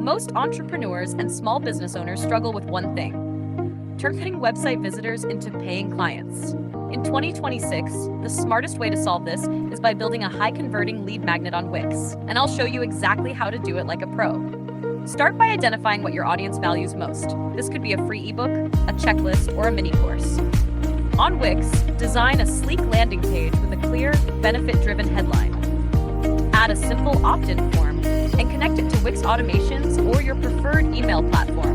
Most entrepreneurs and small business owners struggle with one thing: turning website visitors into paying clients. In 2026, the smartest way to solve this is by building a high-converting lead magnet on Wix, and I'll show you exactly how to do it like a pro. Start by identifying what your audience values most. This could be a free ebook, a checklist, or a mini course. On Wix, design a sleek landing page with a clear, benefit-driven headline. Add a simple opt-in form and connect it to Wix automations or your preferred email platform.